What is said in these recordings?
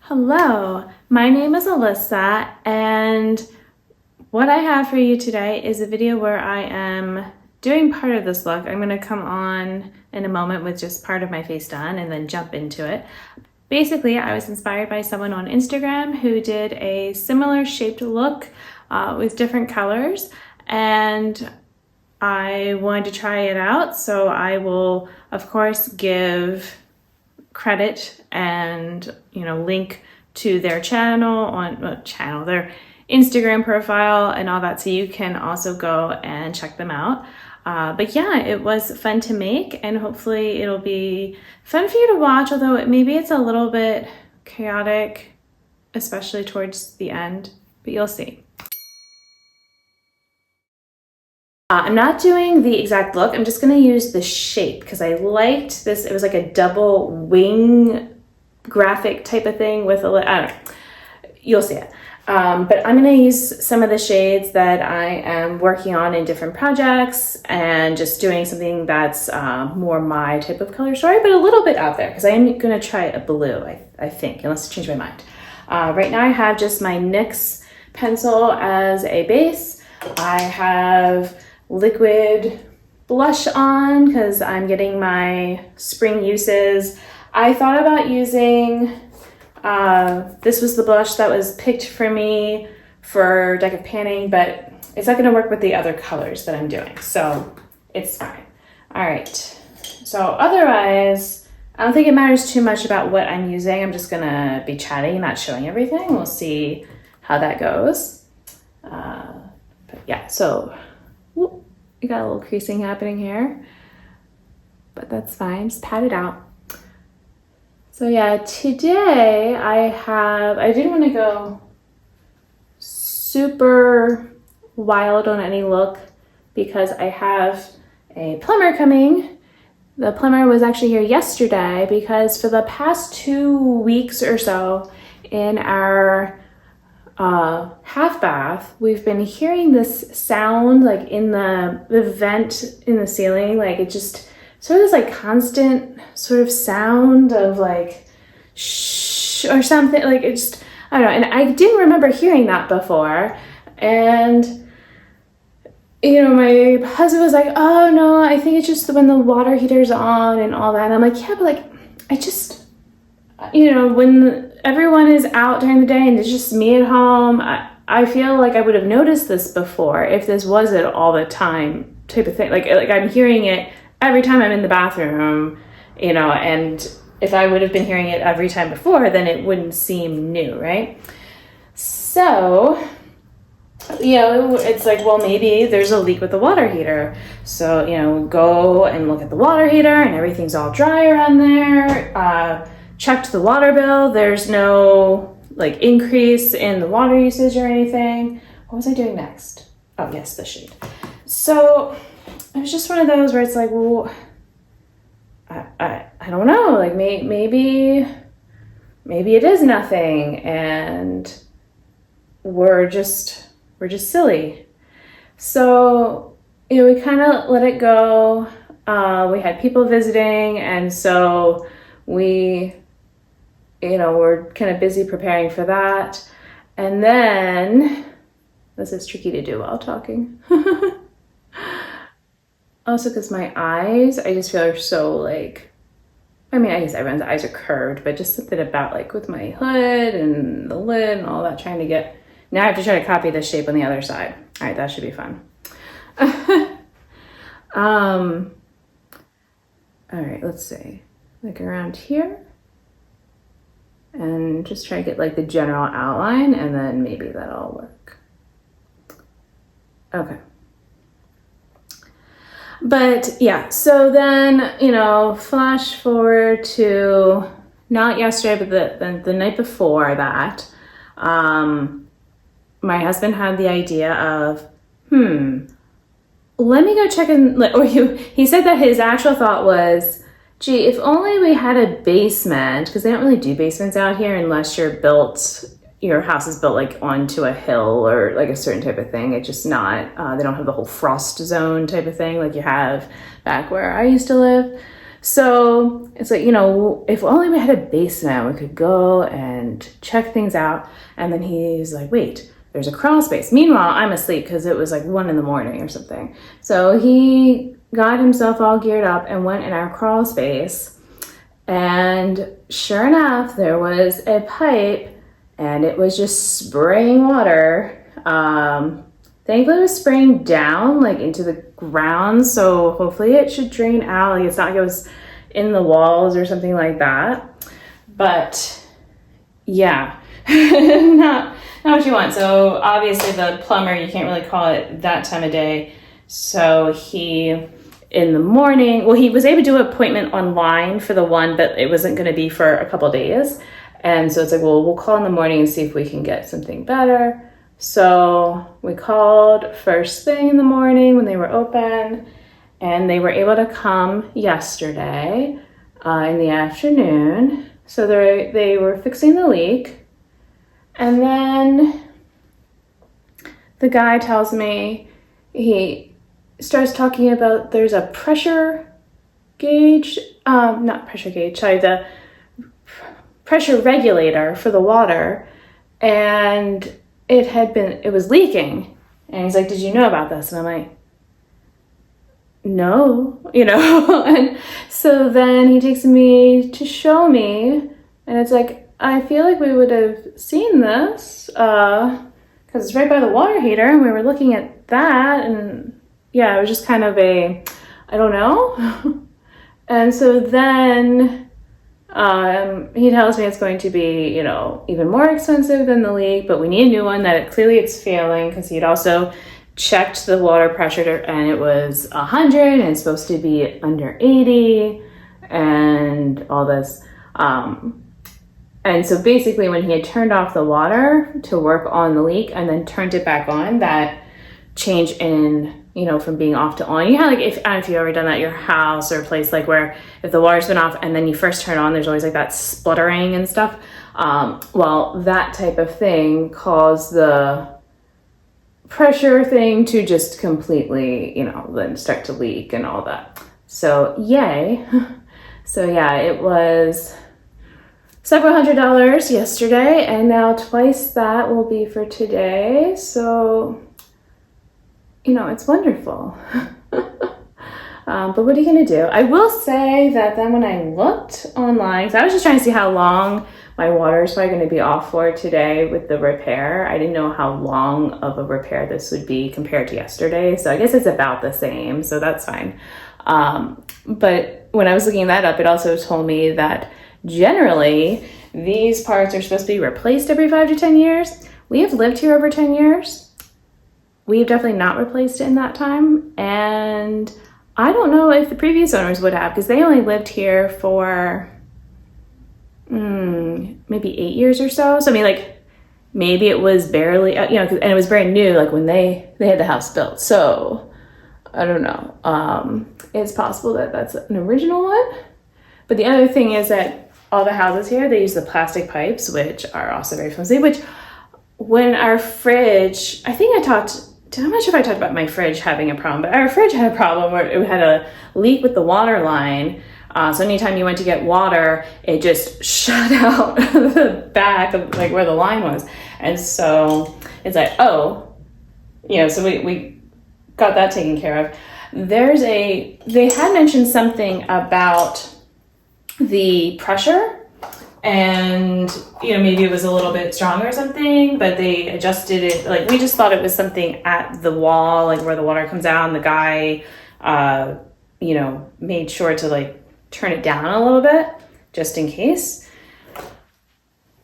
Hello, my name is Alyssa, and what I have for you today is a video where I am doing part of this look. I'm going to come on in a moment with just part of my face done and then jump into it. Basically, I was inspired by someone on Instagram who did a similar shaped look with different colors, and I wanted to try it out, so I will, of course, give credit and link to their their Instagram profile and all that, so you can also go and check them out. But yeah, it was fun to make, and hopefully it'll be fun for you to watch, although maybe it's a little bit chaotic, especially towards the end, but you'll see. I'm not doing the exact look. I'm just going to use the shape because I liked this. It was like a double wing graphic type of thing with I don't know. You'll see it. But I'm going to use some of the shades that I am working on in different projects and just doing something that's more my type of color story, but a little bit out there because I am going to try a blue, I think, unless I change my mind. Right now I have just my NYX pencil as a base. I have liquid blush on because I'm getting my spring uses. I thought about using, this was the blush that was picked for me for Deck of Panning, but it's not going to work with the other colors that I'm doing, so it's fine. All right, so otherwise, I don't think it matters too much about what I'm using. I'm just going to be chatting, not showing everything. We'll see how that goes. But yeah, so we got a little creasing happening here, but that's fine, just pat it out. So yeah, today I didn't want to go super wild on any look because I have a plumber coming. The plumber was actually here yesterday because for the past 2 weeks or so in our half bath, we've been hearing this sound like in the vent in the ceiling, like it just sort of this like constant sort of sound of like shh or something, like it just, I don't know, and I didn't remember hearing that before. And my husband was like, oh no, I think it's just when the water heater's on and all that. And I'm like, yeah, but like I just, when everyone is out during the day and it's just me at home, I feel like I would have noticed this before if this was it all the time type of thing. Like I'm hearing it every time I'm in the bathroom, and if I would have been hearing it every time before, then it wouldn't seem new, right? So, it's like, well, maybe there's a leak with the water heater. So, go and look at the water heater and everything's all dry around there. Checked the water bill. There's no like increase in the water usage or anything. What was I doing next? Oh, yes, the shade. So it was just one of those where it's like, well, I don't know, like maybe it is nothing and we're just silly. So, we kind of let it go. We had people visiting, and so we, we're kind of busy preparing for that. And then, this is tricky to do while talking. Also, because my eyes, I just feel are so like, I guess everyone's eyes are curved, but just something about like with my hood and the lid and all that, trying to get, now I have to try to copy the shape on the other side. All right, that should be fun. All right, let's see, like around here, and just try to get like the general outline, and then maybe that'll work. Okay. But yeah, so then, flash forward to not yesterday, but the night before that, my husband had the idea of, let me go check in, or he said that his actual thought was, gee, if only we had a basement, because they don't really do basements out here unless your house is built like onto a hill or like a certain type of thing. It's just not, they don't have the whole frost zone type of thing like you have back where I used to live. So it's like, you know, if only we had a basement, we could go and check things out. And then he's like, wait, there's a crawl space. Meanwhile, I'm asleep because it was like 1 a.m. or something. So he got himself all geared up and went in our crawl space. And sure enough, there was a pipe and it was just spraying water. Thankfully it was spraying down like into the ground, so hopefully it should drain out. Like it's not like it was in the walls or something like that. But yeah, not what you want. So obviously the plumber, you can't really call it that time of day. So he, in the morning, well, he was able to do an appointment online for the one, but it wasn't going to be for a couple days. And so it's like, well, we'll call in the morning and see if we can get something better. So we called first thing in the morning when they were open, and they were able to come yesterday in the afternoon. So they were fixing the leak. And then the guy tells me, he starts talking about there's a pressure gauge, not pressure gauge, sorry, the pressure regulator for the water, and it was leaking. And he's like, did you know about this? And I'm like, no, you know. And so then he takes me to show me, and it's like, I feel like we would have seen this because it's right by the water heater, and we were looking at that, and yeah, it was just kind of I don't know. And so then he tells me it's going to be, you know, even more expensive than the leak, but we need a new one, that clearly it's failing, because he'd also checked the water pressure and it was 100 and it's supposed to be under 80 and all this. And so basically when he had turned off the water to work on the leak and then turned it back on, that change in, you know, from being off to on. You have like, I don't know if you've ever done that at your house or a place like where if the water's been off and then you first turn on, there's always like that spluttering and stuff. Well, that type of thing caused the pressure thing to just completely, you know, then start to leak and all that. So yay. So yeah, it was several $100s yesterday, and now twice that will be for today. So, you know, it's wonderful. But what are you going to do? I will say that then when I looked online, so I was just trying to see how long my water is probably going to be off for today with the repair. I didn't know how long of a repair this would be compared to yesterday. So I guess it's about the same. So that's fine. But when I was looking that up, it also told me that generally these parts are supposed to be replaced every 5 to 10 years. We have lived here over 10 years. We've definitely not replaced it in that time. And I don't know if the previous owners would have, because they only lived here for maybe 8 years or so. So I mean, like, maybe it was barely, you know, and it was brand new, like when they had the house built. So I don't know. It's possible that that's an original one. But the other thing is that all the houses here, they use the plastic pipes, which are also very flimsy, which when our fridge, I'm not sure if I talked about my fridge having a problem, but our fridge had a problem where it had a leak with the water line. So anytime you went to get water, it just shut out the back of like where the line was. And so it's like, oh, you know, so we got that taken care of. They had mentioned something about the pressure, and you know, maybe it was a little bit strong or something, but they adjusted it. Like, we just thought it was something at the wall, like where the water comes out, and the guy you know, made sure to like turn it down a little bit just in case.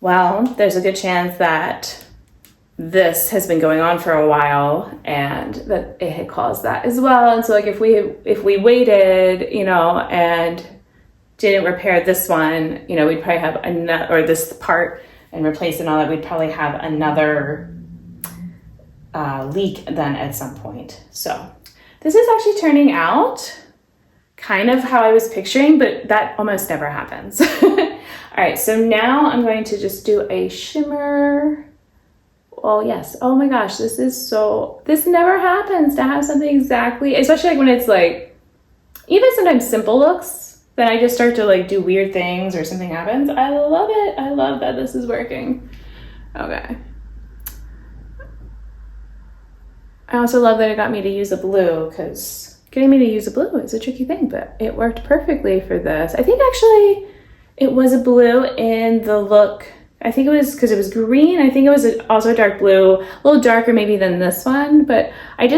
Well, there's a good chance that this has been going on for a while and that it had caused that as well. And so like if we waited, you know, and didn't repair this one, you know, we'd probably have another, or this part, and replace it and all that, we'd probably have another leak then at some point. So this is actually turning out kind of how I was picturing, but that almost never happens. All right, so now I'm going to just do a shimmer. Oh yes, oh my gosh, this never happens to have something exactly, especially like when it's like, even sometimes simple looks, then I just start to like do weird things or something happens. I love it. I love that this is working. Okay. I also love that it got me to use a blue, because getting me to use a blue is a tricky thing, but it worked perfectly for this. I think actually it was a blue in the look. I think it was because it was green. I think it was also a dark blue, a little darker maybe than this one, but I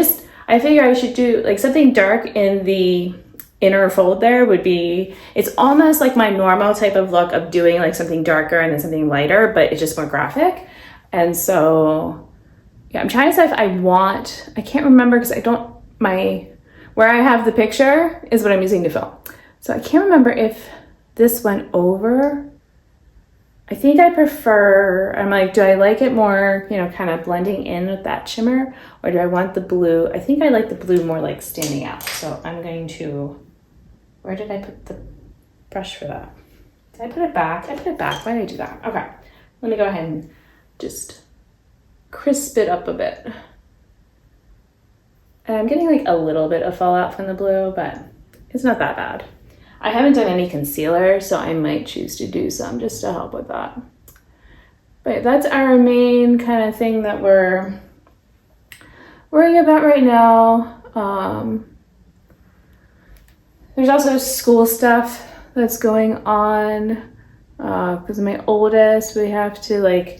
figure I should do like something dark in the inner fold there would be, it's almost like my normal type of look of doing like something darker and then something lighter, but it's just more graphic. And so, yeah, I'm trying to decide if I can't remember because where I have the picture is what I'm using to film. So I can't remember if this went over. I think I prefer, I'm like, do I like it more, kind of blending in with that shimmer, or do I want the blue? I think I like the blue more like standing out. So I'm going to, where did I put the brush for that? Did I put it back? I put it back. Why did I do that? Okay, let me go ahead and just crisp it up a bit. And I'm getting like a little bit of fallout from the blue, but it's not that bad. I haven't done any concealer, so I might choose to do some just to help with that. But that's our main kind of thing that we're worrying about right now. There's also school stuff that's going on because my oldest, we have to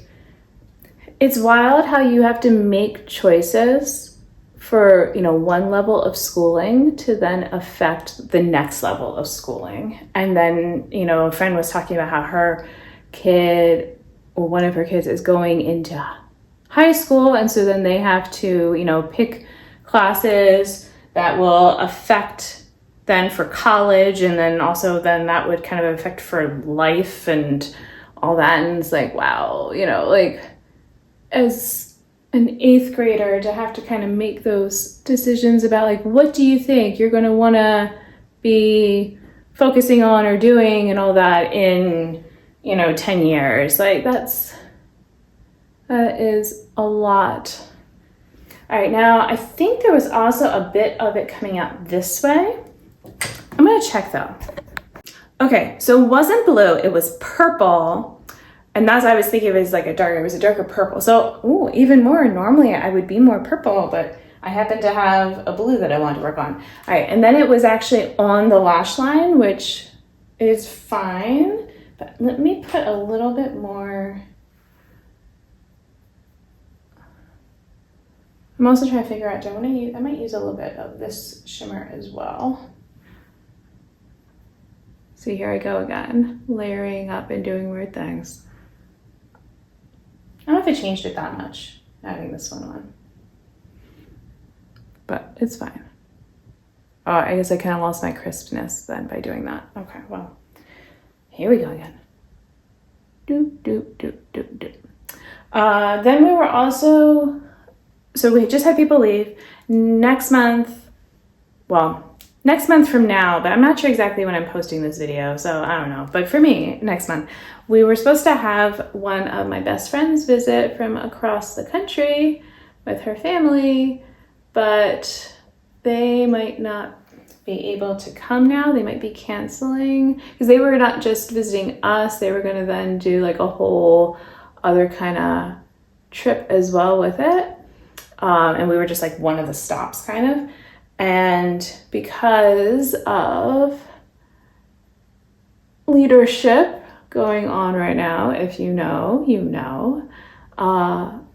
it's wild how you have to make choices for, one level of schooling to then affect the next level of schooling. And then, a friend was talking about how her kid, or one of her kids, is going into high school. And so then they have to, pick classes that will affect then for college. And then also then that would kind of affect for life and all that. And it's like, wow, as an 8th grader to have to kind of make those decisions about what do you think you're going to want to be focusing on or doing and all that in 10 years. That is a lot. All right, now I think there was also a bit of it coming out this way. I'm going to check though. Okay, so it wasn't blue, it was purple. And that's what I was thinking, it was a darker purple. So, even more, normally I would be more purple, but I happen to have a blue that I want to work on. All right, and then it was actually on the lash line, which is fine, but let me put a little bit more. I'm also trying to figure out, I might use a little bit of this shimmer as well. So here I go again, layering up and doing weird things. I don't know if I changed it that much, adding this one on. But it's fine. Oh, I guess I kind of lost my crispness then by doing that. Okay, well, here we go again. Doop, doop, doop, doop, doop. Then we were also, so we just had people leave. Next month from now, but I'm not sure exactly when I'm posting this video, so I don't know. But for me, next month, we were supposed to have one of my best friends visit from across the country with her family, but they might not be able to come now. They might be canceling because they were not just visiting us. They were going to then do a whole other kind of trip as well with it. And we were just one of the stops kind of. And because of leadership going on right now, if you know,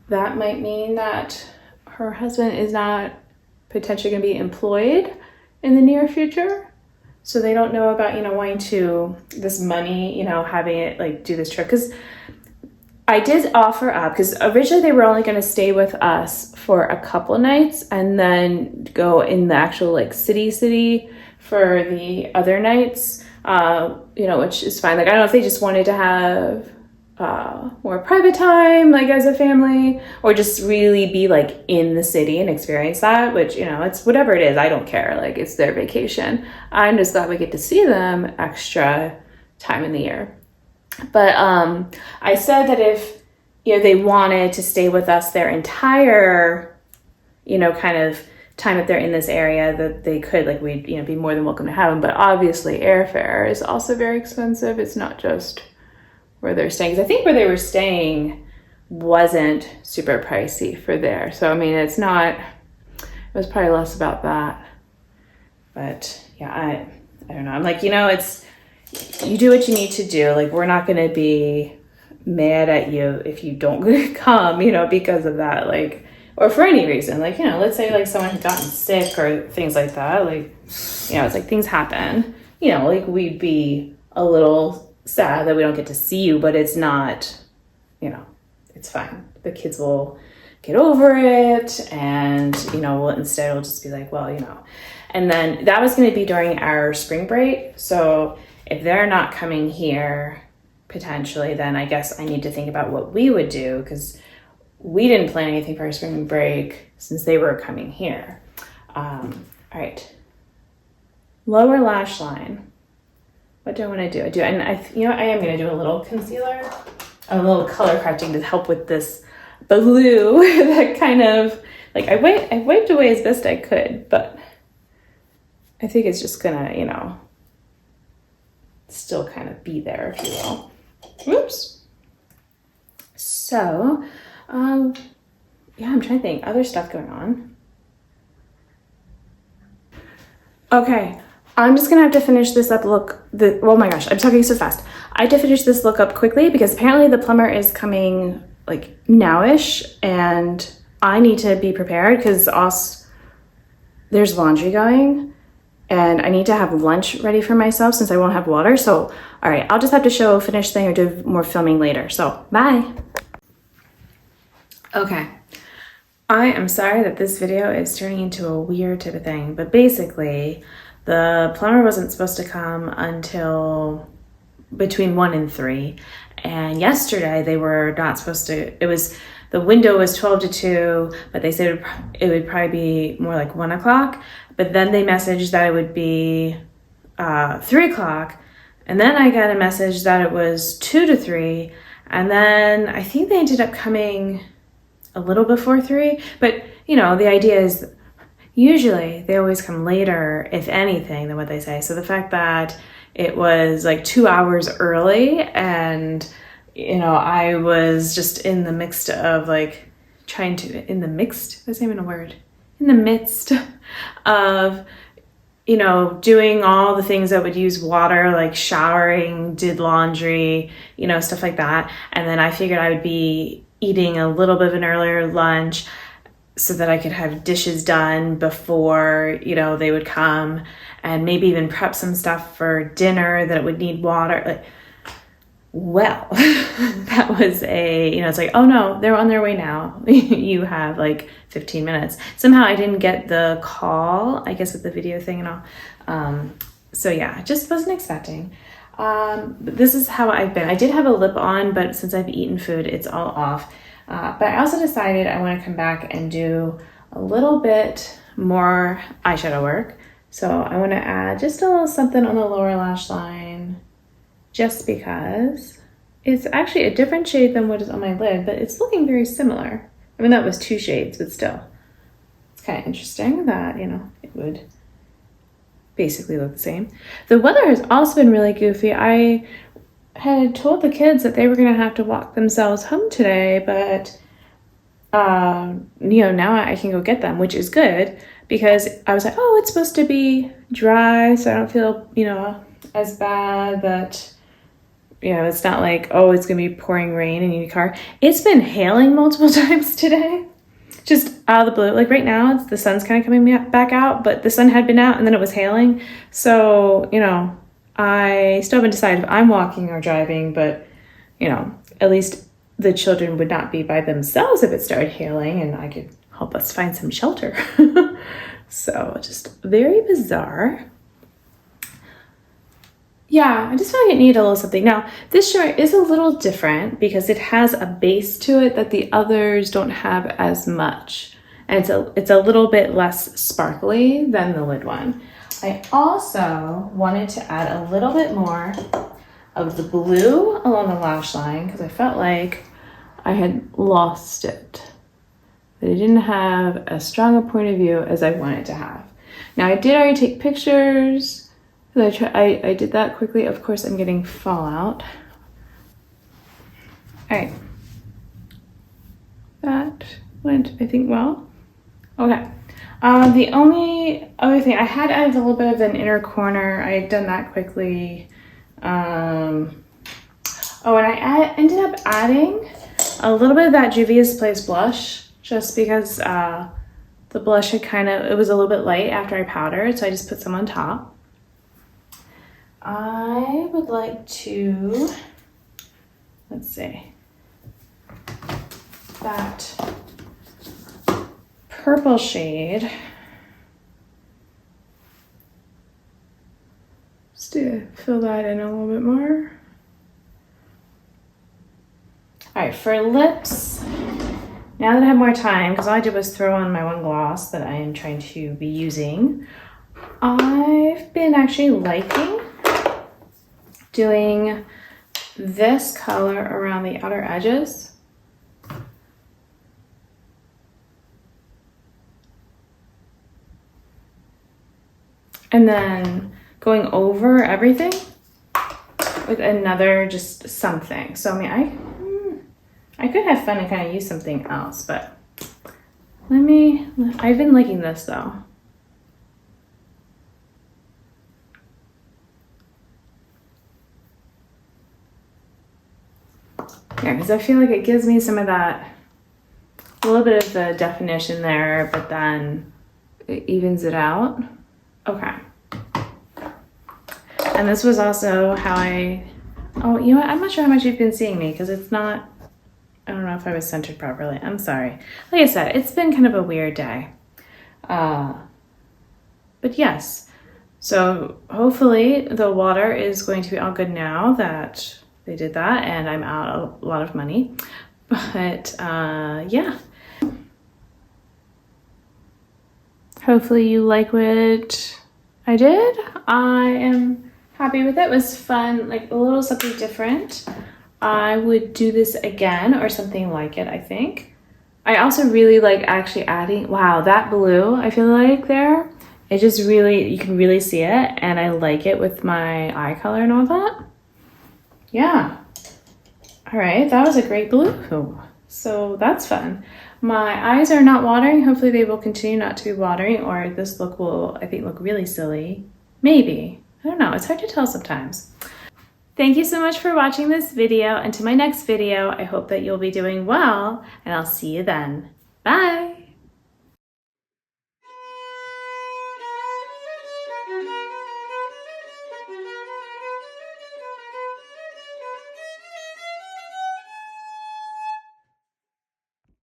that might mean that her husband is not potentially going to be employed in the near future. So they don't know about, wanting to, this money, having it do this trip. Because I did offer up, because originally they were only going to stay with us for a couple nights and then go in the actual city for the other nights, which is fine. I don't know if they just wanted to have more private time, as a family, or just really be in the city and experience that, which, it's whatever it is. I don't care. It's their vacation. I'm just glad we get to see them extra time in the year. But I said that if they wanted to stay with us their entire kind of time if they're in this area that they could, like, we'd, you know, be more than welcome to have them. But obviously airfare is also very expensive. It's not just where they're staying. 'Cause I think where they were staying wasn't super pricey for there. So, I mean, it's not, it was probably less about that. But yeah, I don't know. I'm like, you know, it's, you do what you need to do. Like, we're not going to be mad at you if you don't come, you know, because of that. Like, or for any reason, like, you know, let's say like someone had gotten sick or things like that. Like, you know, it's like things happen, you know, like we'd be a little sad that we don't get to see you, but it's not, you know, it's fine. The kids will get over it. And, you know, instead we'll just be like, well, you know, and then that was going to be during our spring break. So if they're not coming here potentially, then I guess I need to think about what we would do, because we didn't plan anything for our spring break since they were coming here. All right. Lower lash line. What do I want to do? And you know, I am going to do a little concealer, a little color correcting to help with this blue that kind of, like, I wiped away as best I could, but I think it's just gonna, you know, still kind of be there, if you will. Whoops. So, yeah, I'm trying to think. Other stuff going on. Okay, I'm just gonna have to finish this up look. Oh my gosh, I'm talking so fast. I have to finish this look up quickly because apparently the plumber is coming like nowish, and I need to be prepared because there's laundry going, and I need to have lunch ready for myself since I won't have water. So, all right, I'll just have to show a finished thing or do more filming later. So, bye. Okay, I am sorry that this video is turning into a weird type of thing, but basically the plumber wasn't supposed to come until between 1 and 3. And yesterday they were not supposed to, the window was 12 to 2, but they said it would probably be more like 1 o'clock. But then they messaged that it would be 3 o'clock. And then I got a message that it was 2 to 3. And then I think they ended up coming a little before 3. But, you know, the idea is usually they always come later, if anything, than what they say. So the fact that it was like 2 hours early, and, you know, I was just in the midst of like in the midst of, you know, doing all the things that would use water, like showering, did laundry, you know, stuff like that. And then I figured I would be eating a little bit of an earlier lunch so that I could have dishes done before, you know, they would come, and maybe even prep some stuff for dinner that it would need water. Like, well, that was it's like, oh no, they're on their way now. You have like 15 minutes. Somehow I didn't get the call, I guess, with the video thing and all. So yeah, I just wasn't expecting. But this is how I've been. I did have a lip on, but since I've eaten food, it's all off. But I also decided I want to come back and do a little bit more eyeshadow work. So I want to add just a little something on the lower lash line, just because it's actually a different shade than what is on my lid, but it's looking very similar. I mean, that was 2 shades, but still. It's kind of interesting that, you know, it would basically look the same. The weather has also been really goofy. I had told the kids that they were going to have to walk themselves home today, but, you know, now I can go get them, which is good, because I was like, oh, it's supposed to be dry, so I don't feel, you know, as bad that, you know, it's not like, oh, it's going to be pouring rain and you need a car. It's been hailing multiple times today, just out of the blue. Like right now, the sun's kind of coming back out, but the sun had been out and then it was hailing. So, you know, I still haven't decided if I'm walking or driving, but, you know, at least the children would not be by themselves if it started hailing, and I could help us find some shelter. So just very bizarre. Yeah, I just feel like it needed a little something. Now, this shirt is a little different because it has a base to it that the others don't have as much. And it's a little bit less sparkly than the lid one. I also wanted to add a little bit more of the blue along the lash line because I felt like I had lost it. that I didn't have as strong a point of view as I wanted to have. Now I did already take pictures. I did that quickly. Of course, I'm getting fallout. All right. That went, I think, well. Okay. The only other thing, I had added a little bit of an inner corner. I had done that quickly. Oh, and I ended up adding a little bit of that Juvia's Place blush, just because the blush had it was a little bit light after I powdered, so I just put some on top. I would like to, let's see, that purple shade, just to fill that in a little bit more. All right, for lips, now that I have more time, because all I did was throw on my one gloss that I am trying to be using, I've been actually liking doing this color around the outer edges. And then going over everything with another just something. So I mean, I could have fun and kind of use something else, but I've been liking this though. Yeah, because I feel like it gives me some of that, a little bit of the definition there, but then it evens it out. Okay. And this was also how oh, you know what? I'm not sure how much you've been seeing me because it's not, I don't know if I was centered properly. I'm sorry. Like I said, it's been kind of a weird day. But yes, so hopefully the water is going to be all good now that they did that and I'm out a lot of money. But yeah. Hopefully you like what I did. I am happy with it. It was fun, like a little something different. I would do this again or something like it, I think. I also really like actually adding, wow, that blue, I feel like there, it just really, you can really see it, and I like it with my eye color and all that. Yeah. All right, that was a great blue. So that's fun. My eyes are not watering. Hopefully they will continue not to be watering, or this look will, I think, look really silly. Maybe. I don't know. It's hard to tell sometimes. Thank you so much for watching this video. Until my next video, I hope that you'll be doing well, and I'll see you then. Bye!